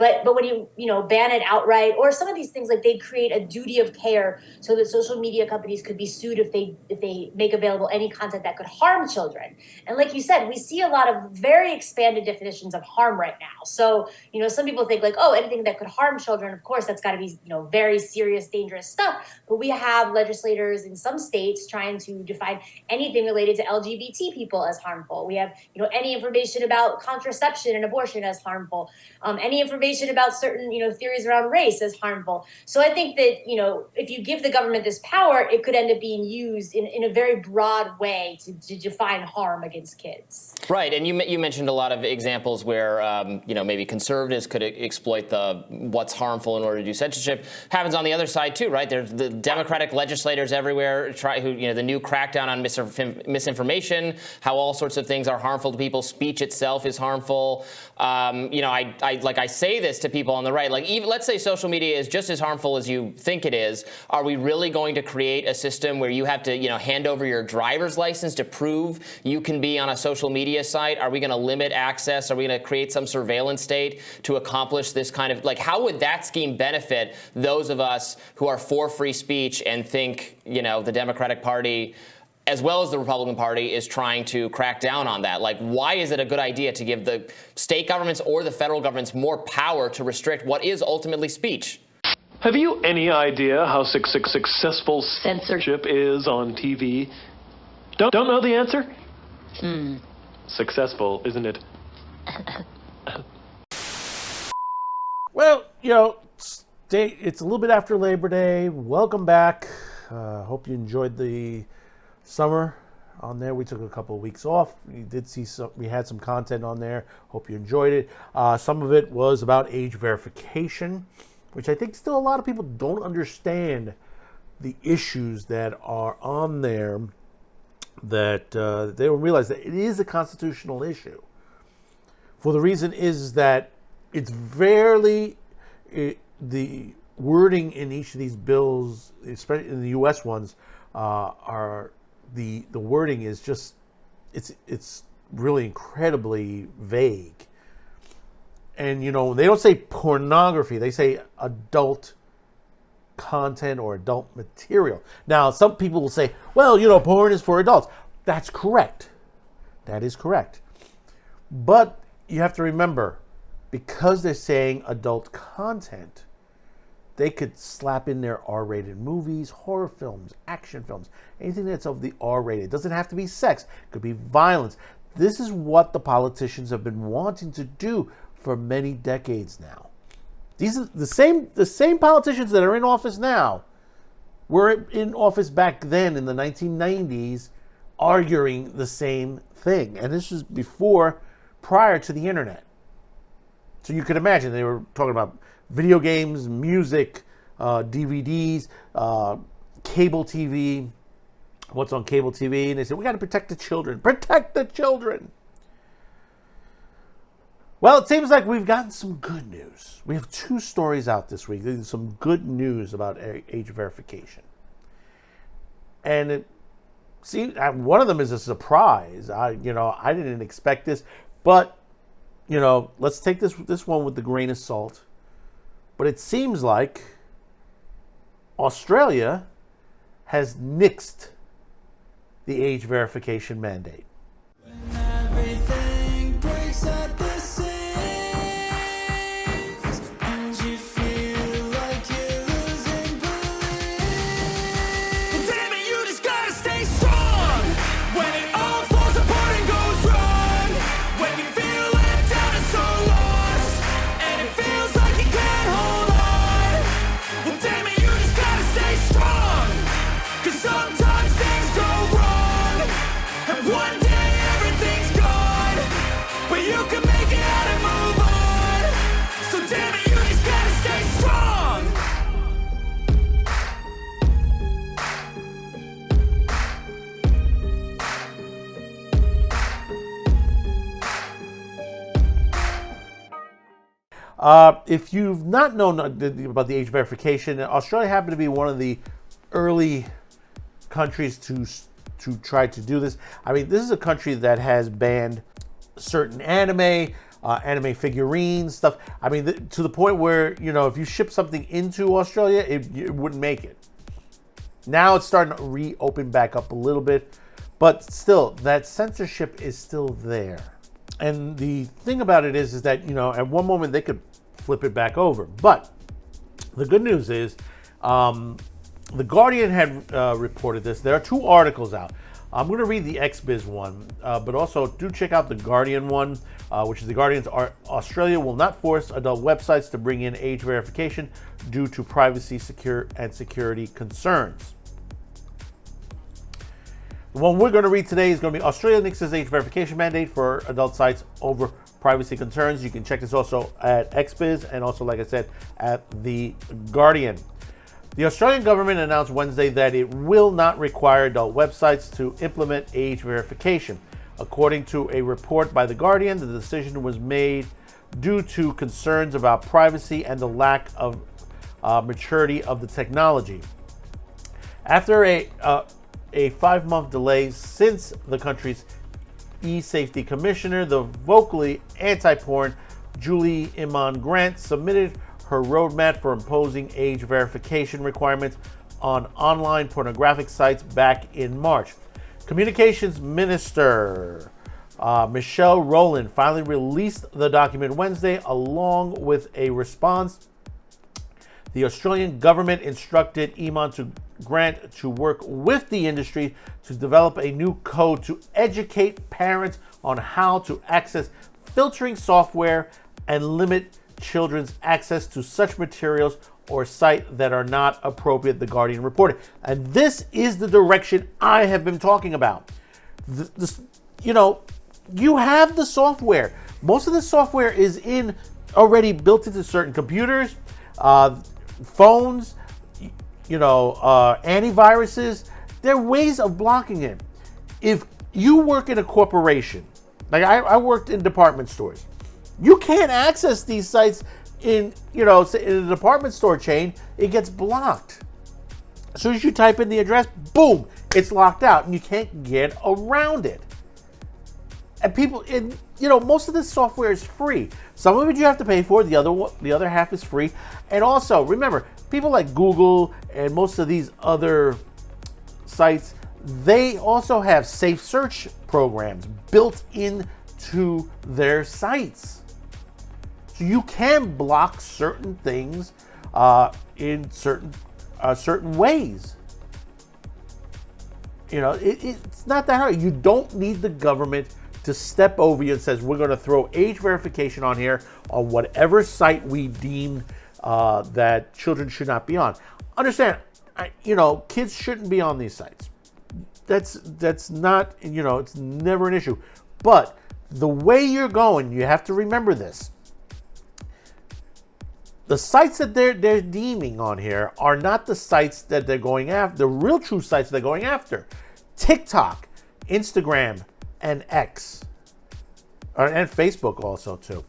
But when you ban it outright, or some of these things, like they create a duty of care so that social media companies could be sued if they make available any content that could harm children. And like you said, we see a lot of very expanded definitions of harm right now. So, some people think like, oh, anything that could harm children, of course, that's got to be, very serious, dangerous stuff. But we have legislators in some states trying to define anything related to LGBT people as harmful. We have, any information about contraception and abortion as harmful. Any information about certain, theories around race as harmful. So I think that, if you give the government this power, it could end up being used in a very broad way to define harm against kids. Right, and you mentioned a lot of examples where, maybe conservatives could exploit what's harmful in order to do censorship. Happens on the other side too, right? There's the Democratic legislators everywhere the new crackdown on misinformation, how all sorts of things are harmful to people. Speech itself is harmful. I say this to people on the right, like, even let's say social media is just as harmful as you think it is. Are we really going to create a system where you have to, hand over your driver's license to prove you can be on a social media site? Are we going to limit access? Are we going to create some surveillance state to accomplish this kind of, how would that scheme benefit those of us who are for free speech and think, the Democratic Party, as well as the Republican Party, is trying to crack down on that? Like, why is it a good idea to give the state governments or the federal governments more power to restrict what is ultimately speech? Have you any idea how successful censorship is on TV? Don't know the answer? Successful, isn't it? Well, it's a little bit after Labor Day. Welcome back. Hope you enjoyed the summer on there. We took a couple of weeks off. We had some content on there. Hope you enjoyed it. Some of it was about age verification, which I think still a lot of people don't understand the issues that are on there, that they don't realize that it is a constitutional issue. For the reason is that it's the wording in each of these bills, especially in the U.S. ones, are the wording is just it's really incredibly vague. And they don't say pornography; they say adult content or adult material. Now, some people will say, "Well, porn is for adults." That's correct. That is correct. But you have to remember, because they're saying adult content, they could slap in their R-rated movies, horror films, action films, anything that's of the R-rated. It doesn't have to be sex. It could be violence. This is what the politicians have been wanting to do for many decades now. These are the same politicians that are in office now were in office back then in the 1990s, arguing the same thing. And this was prior to the internet. So you could imagine they were talking about video games, music, DVDs, cable TV, what's on cable TV. And they said, we got to protect the children. Protect the children. Well, it seems like we've gotten some good news. We have 2 stories out this week. There's some good news about age verification. And one of them is a surprise. I didn't expect this. But, let's take this one with a grain of salt. But it seems like Australia has nixed the age verification mandate. When everything breaks at the seams and you feel like you're losing belief, damn it, you just gotta stay strong when it all falls apart and goes wrong, when you feel let down and so lost and it feels like you can't hold on. Well, damn it, you just gotta stay strong, 'cause sometimes things go wrong and one day everything's gone, but you can make it out and move on. So damn it, you just gotta stay strong. If you've not known about the age verification, Australia happened to be one of the early countries to try to do this. I mean, this is a country that has banned certain anime, anime figurines, stuff. I mean, to the point where, if you ship something into Australia, it wouldn't make it. Now it's starting to reopen back up a little bit, but still, that censorship is still there. And the thing about it is that, at one moment they could flip it back over. But the good news is, The Guardian had reported this. There are 2 articles out. I'm going to read the XBiz one, but also do check out the Guardian one, which is the Guardian's Australia will not force adult websites to bring in age verification due to privacy and security concerns. The one we're going to read today is going to be Australia nixes age verification mandate for adult sites over privacy concerns. You can check this also at XBiz and also, like I said, at the Guardian. The Australian government announced Wednesday that it will not require adult websites to implement age verification. According to a report by The Guardian, the decision was made due to concerns about privacy and the lack of maturity of the technology. After a 5-month delay since the country's e-safety commissioner, the vocally anti-porn Julie Iman-Grant, submitted her roadmap for imposing age verification requirements on online pornographic sites back in March. Communications Minister Michelle Rowland finally released the document Wednesday along with a response. The Australian government instructed Iman-Grant to work with the industry to develop a new code to educate parents on how to access filtering software and limit children's access to such materials or sites that are not appropriate, The Guardian reported. And this is the direction I have been talking about. You have the software. Most of the software is already built into certain computers, phones, antiviruses. There are ways of blocking it. If you work in a corporation, like I worked in department stores, you can't access these sites in a department store chain. It gets blocked. As soon as you type in the address, boom, it's locked out and you can't get around it. And most of this software is free. Some of it you have to pay for, the other half is free. And also, remember, people like Google and most of these other sites, they also have safe search programs built into their sites. So you can block certain things in certain ways. It's not that hard. You don't need the government to step over you and says, we're going to throw age verification on here on whatever site we deem that children should not be on. Understand, kids shouldn't be on these sites. That's not, it's never an issue. But the way you're going, you have to remember this. The sites that they're deeming on here are not the sites that they're going after, the real true sites they're going after. TikTok, Instagram, and X, and Facebook also too.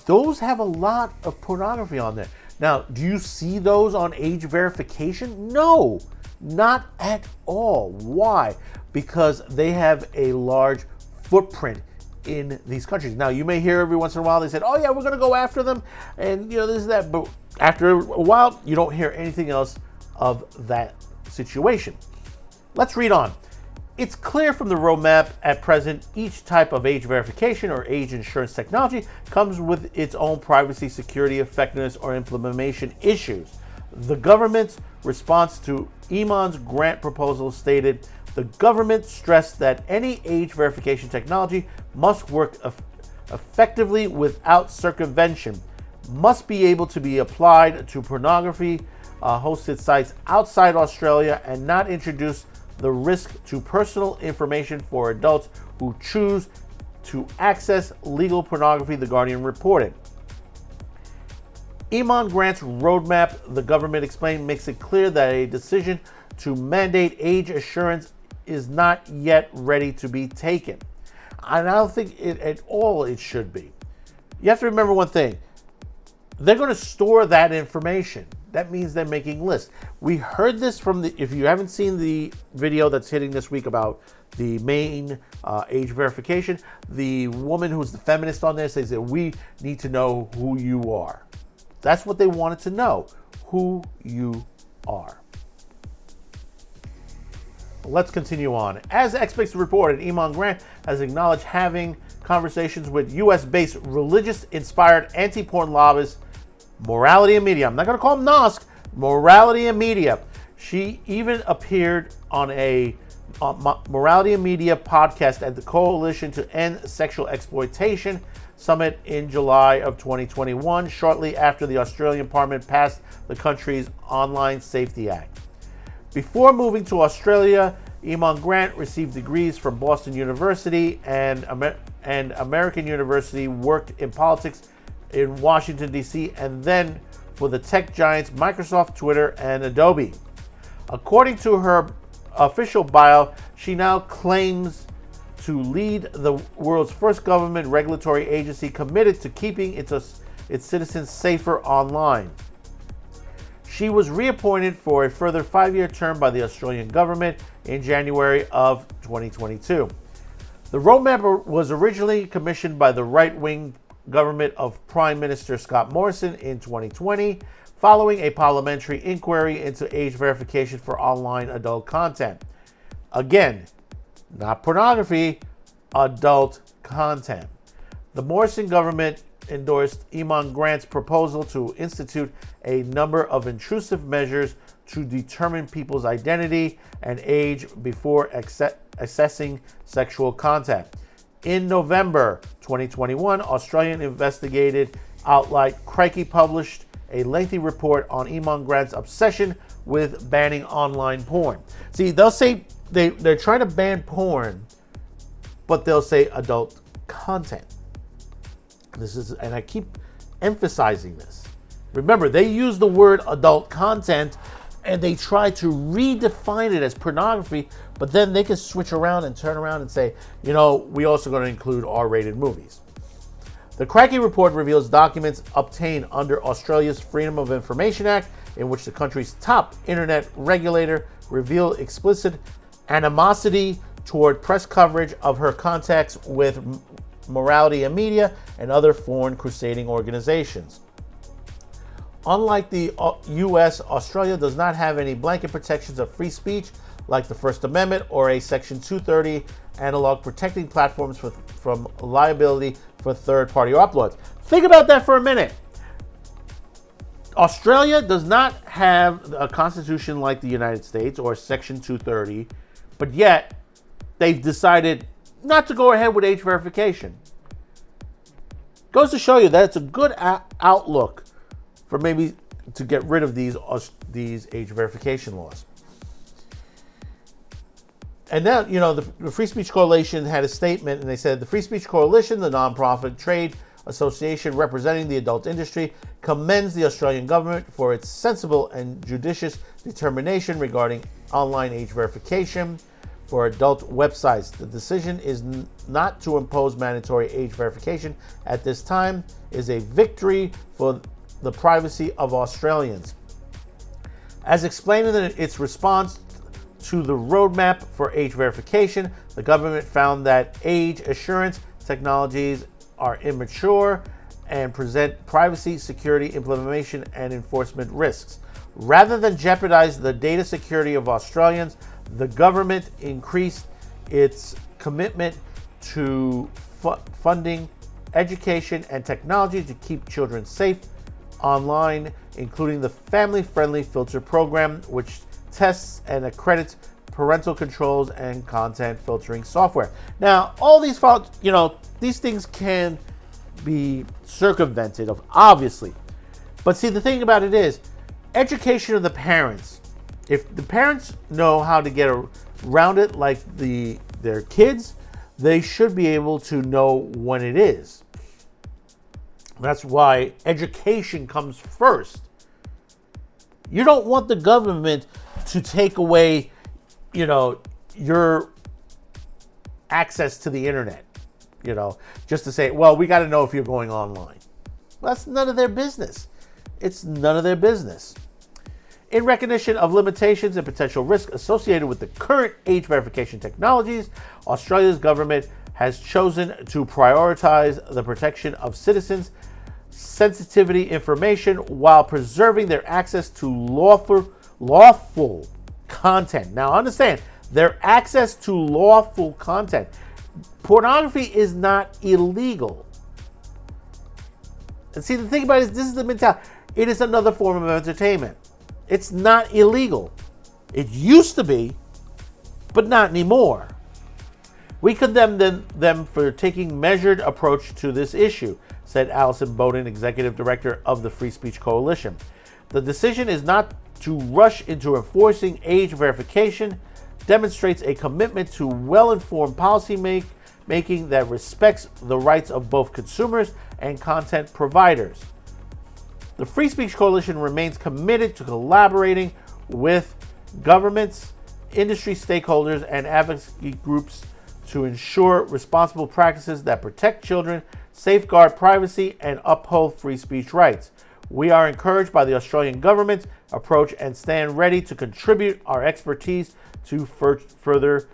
Those have a lot of pornography on there. Now, do you see those on age verification? No, not at all. Why? Because they have a large footprint in these countries. Now, you may hear every once in a while they said, oh yeah, we're going to go after them, and this is that. But after a while, you don't hear anything else of that situation. Let's read on. It's clear from the roadmap at present, each type of age verification or age insurance technology comes with its own privacy, security, effectiveness, or implementation issues. The government's response to Iman-Grant proposal stated, the government stressed that any age verification technology must work effectively without circumvention, must be able to be applied to pornography hosted sites outside Australia, and not introduce the risk to personal information for adults who choose to access legal pornography, The Guardian reported. Iman-Grant's roadmap, the government explained, makes it clear that a decision to mandate age assurance is not yet ready to be taken. And I don't think it should be. You have to remember one thing. They're going to store that information. that means they're making lists. We heard this from if you haven't seen the video that's hitting this week about the main age verification, the woman who's the feminist on there says that we need to know who you are. That's what they wanted to know, who you are. Let's continue on. As experts reported, Iman Grant has acknowledged having conversations with U.S.-based religious-inspired anti-porn lobbyist Morality and Media. I'm not going to call them NOSC, Morality and Media. She even appeared on a Morality and Media podcast at the Coalition to End Sexual Exploitation Summit in July of 2021, shortly after the Australian Parliament passed the country's Online Safety Act. Before moving to Australia, Iman Grant received degrees from Boston University and American University, worked in politics in Washington, D.C., and then for the tech giants Microsoft, Twitter, and Adobe. According to her official bio, she now claims to lead the world's first government regulatory agency committed to keeping its citizens safer online. She was reappointed for a further 5-year term by the Australian government in January of 2022. The roadmap was originally commissioned by the right-wing government of Prime Minister Scott Morrison in 2020, following a parliamentary inquiry into age verification for online adult content. Again, not pornography, adult content. The Morrison government endorsed Iman Grant's proposal to institute a number of intrusive measures to determine people's identity and age before assessing sexual content. In November 2021, Australian investigative outlet Crikey published a lengthy report on Iman Grant's obsession with banning online porn. See, they'll say they're trying to ban porn, but they'll say adult content. And I keep emphasizing this. Remember, they use the word adult content and they try to redefine it as pornography, but then they can switch around and turn around and say, we also going to include R-rated movies. The Crikey report reveals documents obtained under Australia's Freedom of Information Act, in which the country's top internet regulator revealed explicit animosity toward press coverage of her contacts with Morality and Media and other foreign crusading organizations. Unlike the U.S., Australia does not have any blanket protections of free speech like the First Amendment or a Section 230 analog protecting platforms from liability for third-party uploads. Think about that for a minute. Australia does not have a constitution like the United States or Section 230, but yet they've decided not to go ahead with age verification. Goes to show you that it's a good outlook for maybe to get rid of these age verification laws. And now, the Free Speech Coalition had a statement, and they said, the Free Speech Coalition, the nonprofit trade association representing the adult industry, commends the Australian government for its sensible and judicious determination regarding online age verification for adult websites. The decision is not to impose mandatory age verification at this time is a victory for the privacy of Australians. As explained in its response to the roadmap for age verification, the government found that age assurance technologies are immature and present privacy, security, implementation, and enforcement risks. Rather than jeopardize the data security of Australians, the government increased its commitment to funding education and technology to keep children safe online, including the Family-Friendly Filter program, which tests and accredits parental controls and content filtering software. Now, all these these things can be circumvented, obviously. But see, the thing about it is, education of the parents. If the parents know how to get around it like their kids, they should be able to know when it is. That's why education comes first. You don't want the government to take away, your access to the internet, just to say, well, we got to know if you're going online. Well, that's none of their business. It's none of their business. In recognition of limitations and potential risk associated with the current age verification technologies, Australia's government has chosen to prioritize the protection of citizens' sensitivity information while preserving their access to lawful content. Now understand, their access to lawful content. Pornography is not illegal. And see, the thing about it is, this is the mentality. It is another form of entertainment. It's not illegal. It used to be, but not anymore. We condemn them for taking measured approach to this issue, said Alison Bowden, executive director of the Free Speech Coalition. The decision is not to rush into enforcing age verification, demonstrates a commitment to well-informed policy making that respects the rights of both consumers and content providers. The Free Speech Coalition remains committed to collaborating with governments, industry stakeholders, and advocacy groups to ensure responsible practices that protect children, safeguard privacy, and uphold free speech rights. We are encouraged by the Australian government's approach and stand ready to contribute our expertise to further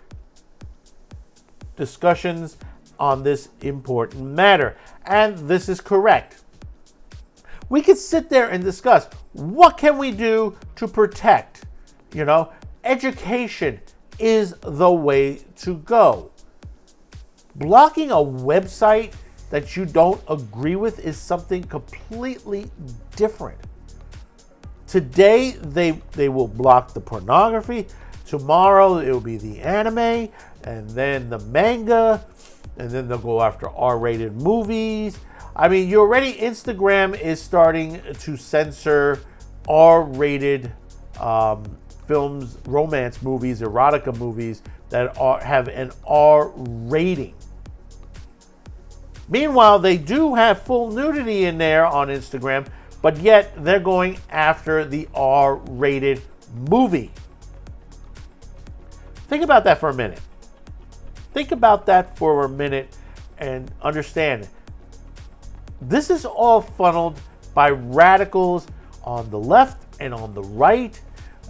discussions on this important matter. And this is correct. We could sit there and discuss, what can we do to protect? Education is the way to go. Blocking a website that you don't agree with is something completely different. Today, they will block the pornography. Tomorrow, it will be the anime, and then the manga, and then they'll go after R-rated movies. I mean, Instagram is starting to censor R-rated films, romance movies, erotica movies that have an R rating. Meanwhile, they do have full nudity in there on Instagram, but yet they're going after the R-rated movie. Think about that for a minute. Think about that for a minute and understand. This is all funneled by radicals on the left and on the right,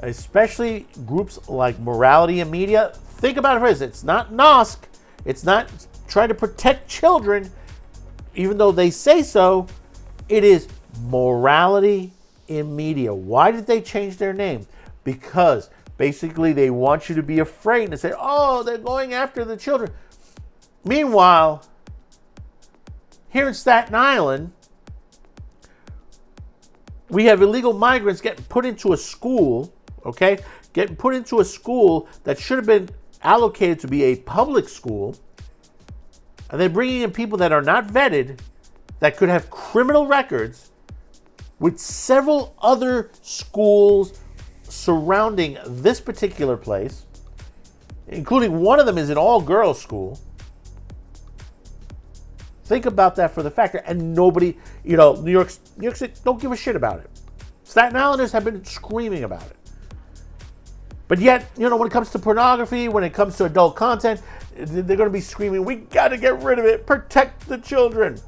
especially groups like Morality and Media. Think about it for this. It's not NOSC. It's not trying to protect children, even though they say so. It is Morality in Media. Why did they change their name? Because basically they want you to be afraid and say, oh, they're going after the children. Meanwhile, here in Staten Island, we have illegal migrants getting put into a school, getting put into a school that should have been allocated to be a public school. And they're bringing in people that are not vetted, that could have criminal records, with several other schools surrounding this particular place, including one of them is an all-girls school. Think about that for the factor. And nobody, New York City don't give a shit about it. Staten Islanders have been screaming about it. But yet, when it comes to pornography, when it comes to adult content, they're going to be screaming, we got to get rid of it. Protect the children.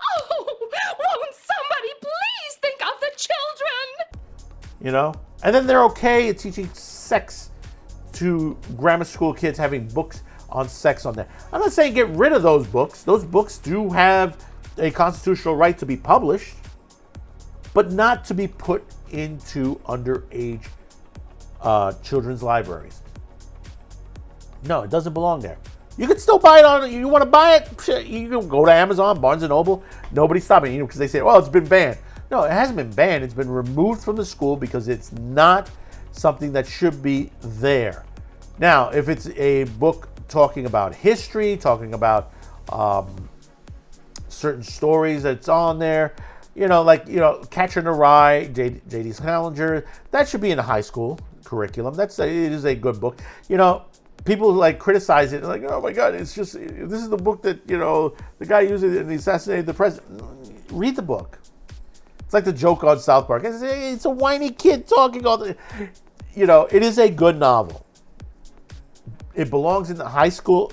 Oh, won't somebody please think of the children? And then they're okay at teaching sex to grammar school kids, having books on sex on there. I'm not saying get rid of those books. Those books do have a constitutional right to be published, but not to be put into underage children's libraries. No, it doesn't belong there. You can still buy it you want to buy it? You can go to Amazon, Barnes & Noble. Nobody's stopping you because they say, well, it's been banned. No, it hasn't been banned. It's been removed from the school because it's not something that should be there. Now, if it's a book talking about history, talking about certain stories that's on there, Catcher in the Rye, J.D. Salinger, that should be in a high school curriculum. It is a good book. People criticize it, like, oh my God, this is the book that, the guy used it and he assassinated the president. Read the book. It's like the joke on South Park. It's a whiny kid talking all the, it is a good novel. It belongs in the high school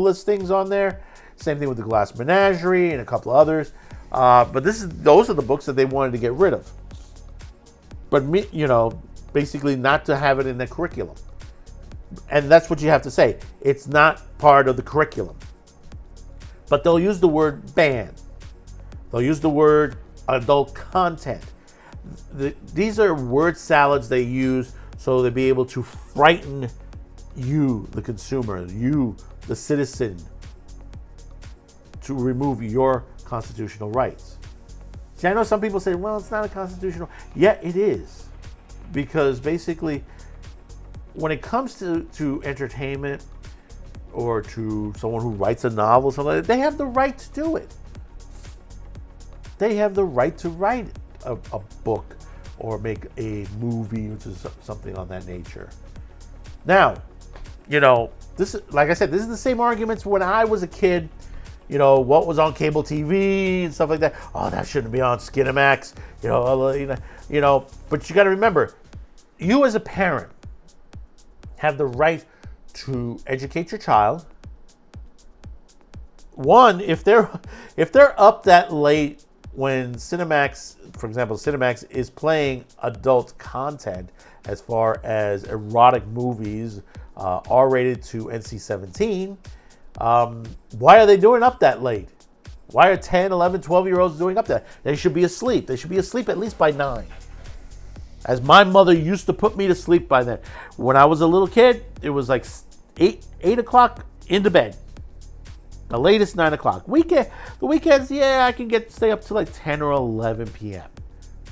listings on there. Same thing with The Glass Menagerie and a couple of others. But those are the books that they wanted to get rid of. But basically not to have it in the curriculum. And that's what you have to say. It's not part of the curriculum. But they'll use the word ban. They'll use the word adult content. These are word salads they use so they'll be able to frighten you, the consumer, you, the citizen, to remove your constitutional rights. See, I know some people say, well, it's not a constitutional. Yeah, it is. Because basically, when it comes to entertainment or to someone who writes a novel, something like that, they have the right to do it. They have the right to write a book or make a movie, which is something on that nature. Now, this, like I said, this is the same arguments when I was a kid. What was on cable TV and stuff like that. Oh, that shouldn't be on Skinamax. But you got to remember, you as a parent have the right to educate your child. One, if they're up that late when Cinemax, for example, Cinemax is playing adult content as far as erotic movies, R-rated to NC-17, why are they doing up that late? Why are 10, 11, 12-year-olds doing up that? They should be asleep. They should be asleep at least by 9. As my mother used to put me to sleep by then. When I was a little kid, it was like 8 o'clock into bed. The latest 9 o'clock. The weekends, yeah, I can stay up to like 10 or 11 p.m.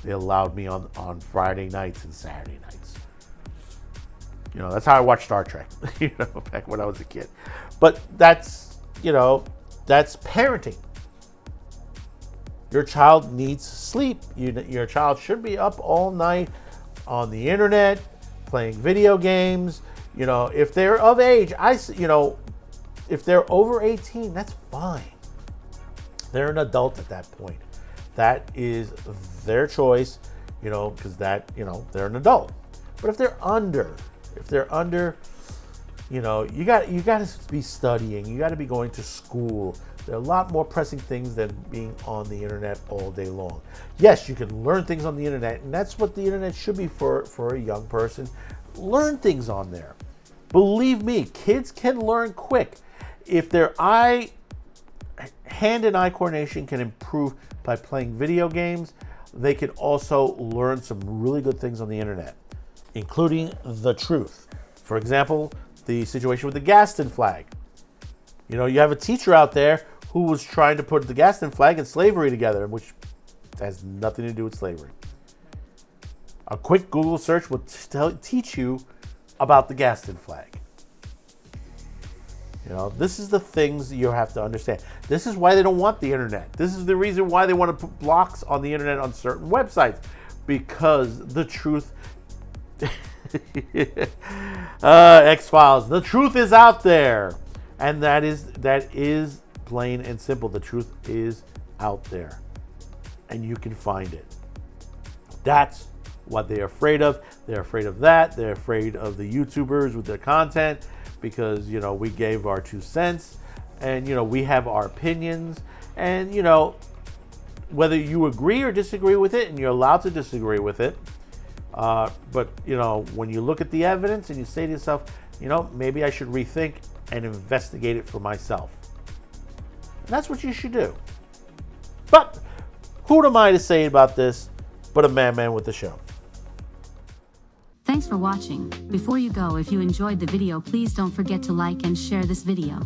They allowed me on Friday nights and Saturday nights. That's how I watched Star Trek, back when I was a kid. But that's parenting. Your child needs sleep. Your child should be up all night on the internet, playing video games. If they're of age, if they're over 18, that's fine. They're an adult at that point. That is their choice, because they're an adult. But if they're under, you got to be studying. You got to be going to school. There are a lot more pressing things than being on the internet all day long. Yes, you can learn things on the internet, and that's what the internet should be for a young person. Learn things on there. Believe me, kids can learn quick. If their hand and eye coordination can improve by playing video games, they can also learn some really good things on the internet, including the truth. For example, the situation with the Gaston flag. You have a teacher out there who was trying to put the Gaston flag and slavery together, which has nothing to do with slavery. A quick Google search will teach you about the Gaston flag. This is the things you have to understand. This is why they don't want the internet. This is the reason why they want to put blocks on the internet on certain websites, because the truth X-Files, the truth is out there, and that is plain and simple. The truth is out there, and you can find it. That's what they're afraid of. They're afraid of that. They're afraid of the YouTubers with their content, because we gave our 2 cents, and we have our opinions, and whether you agree or disagree with it, and you're allowed to disagree with it. But when you look at the evidence and you say to yourself, maybe I should rethink and investigate it for myself. And that's what you should do. But who am I to say about this but a man with the show? Thanks for watching. Before you go, if you enjoyed the video, please don't forget to like and share this video.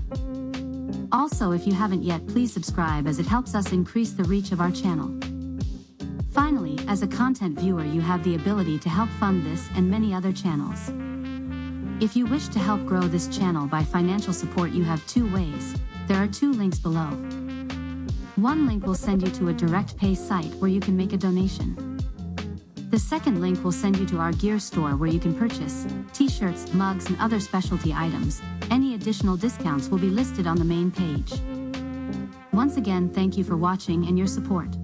Also, if you haven't yet, please subscribe, as it helps us increase the reach of our channel. Finally, as a content viewer, you have the ability to help fund this and many other channels. If you wish to help grow this channel by financial support, you have 2 ways. There are 2 links below. One link will send you to a direct pay site where you can make a donation. The second link will send you to our gear store, where you can purchase t-shirts, mugs, and other specialty items. Any additional discounts will be listed on the main page. Once again, thank you for watching and your support.